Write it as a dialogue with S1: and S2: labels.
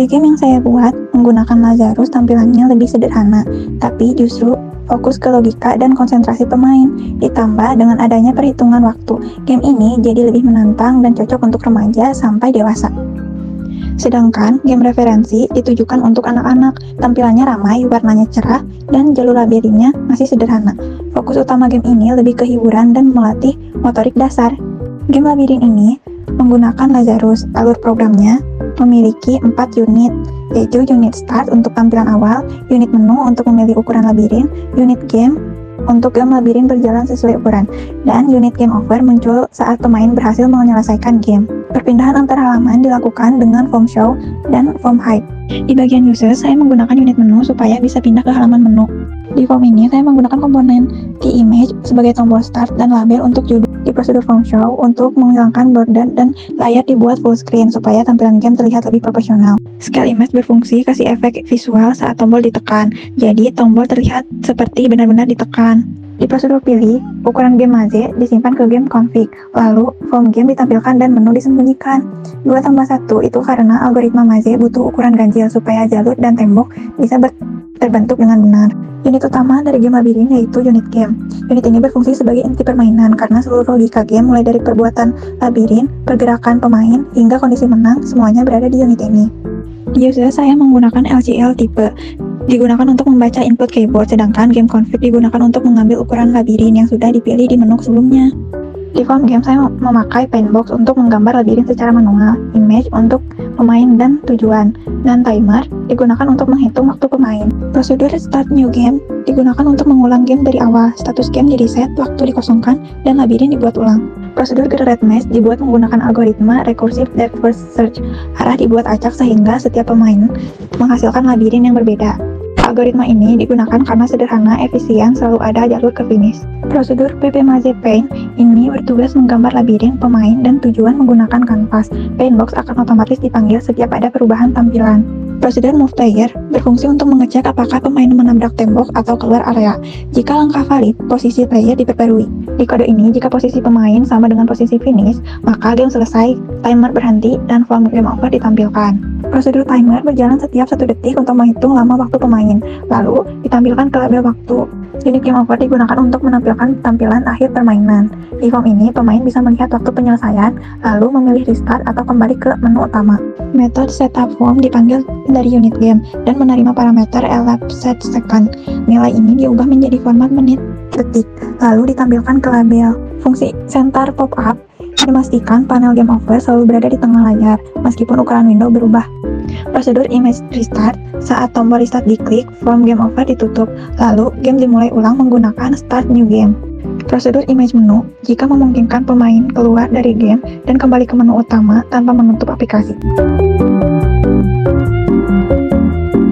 S1: Di game yang saya buat, menggunakan Lazarus tampilannya lebih sederhana, tapi justru fokus ke logika dan konsentrasi pemain, ditambah dengan adanya perhitungan waktu. Game ini jadi lebih menantang dan cocok untuk remaja sampai dewasa. Sedangkan game referensi ditujukan untuk anak-anak, tampilannya ramai, warnanya cerah, dan jalur labirinnya masih sederhana. Fokus utama game ini lebih ke hiburan dan melatih motorik dasar. Game labirin ini menggunakan Lazarus. Alur programnya memiliki 4 unit, yaitu unit start untuk tampilan awal, unit menu untuk memilih ukuran labirin, unit game untuk game labirin berjalan sesuai ukuran, dan unit game over muncul saat pemain berhasil menyelesaikan game. Perpindahan antar halaman dilakukan dengan form show dan form hide. Di bagian user, saya menggunakan unit menu supaya bisa pindah ke halaman menu. Di form ini, saya menggunakan komponen T-Image sebagai tombol start dan label untuk judul. Di prosedur form show, untuk menghilangkan border dan layar dibuat full screen supaya tampilan game terlihat lebih proporsional. Scale image berfungsi kasih efek visual saat tombol ditekan, jadi tombol terlihat seperti benar-benar ditekan. Di prosedur pilih, ukuran game maze disimpan ke game config, lalu form game ditampilkan dan menu disembunyikan. 2+1 itu karena algoritma maze butuh ukuran ganjil supaya jalur dan tembok bisa terbentuk dengan benar. Unit utama dari game labirin yaitu unit game. Unit ini berfungsi sebagai inti permainan karena seluruh logika game mulai dari perbuatan labirin, pergerakan pemain, hingga kondisi menang semuanya berada di unit ini. Di user saya menggunakan LCL tipe, digunakan untuk membaca input keyboard, sedangkan game config digunakan untuk mengambil ukuran labirin yang sudah dipilih di menu sebelumnya. Di form game saya memakai paintbox untuk menggambar labirin secara manual, image untuk pemain dan tujuan, dan timer digunakan untuk menghitung waktu pemain. Prosedur start new game digunakan untuk mengulang game dari awal, status game di reset, waktu dikosongkan, dan labirin dibuat ulang. Prosedur generate mesh dibuat menggunakan algoritma recursive depth first search. Arah dibuat acak sehingga setiap pemain menghasilkan labirin yang berbeda. Algoritma ini digunakan karena sederhana, efisien, selalu ada jalur ke finish. Prosedur PP Maze Paint ini bertugas menggambar labirin, pemain, dan tujuan menggunakan kanvas. Paintbox akan otomatis dipanggil setiap ada perubahan tampilan. Prosedur Move Player berfungsi untuk mengecek apakah pemain menabrak tembok atau keluar area. Jika langkah valid, posisi player diperbarui. Di kode ini, jika posisi pemain sama dengan posisi finish, maka game selesai, timer berhenti, dan form game over ditampilkan. Prosedur timer berjalan setiap 1 detik untuk menghitung lama waktu pemain, lalu ditampilkan ke label waktu. Unit game over digunakan untuk menampilkan tampilan akhir permainan. Di form ini, pemain bisa melihat waktu penyelesaian, lalu memilih restart atau kembali ke menu utama. Metode setup form dipanggil dari unit game dan menerima parameter elapsed second. Nilai ini diubah menjadi format menit detik, lalu ditampilkan ke label. Fungsi center pop-up memastikan panel game over selalu berada di tengah layar, meskipun ukuran window berubah. Prosedur image restart, saat tombol restart diklik, form game over ditutup, lalu game dimulai ulang menggunakan start new game. Prosedur image menu, jika memungkinkan pemain keluar dari game dan kembali ke menu utama tanpa menutup aplikasi.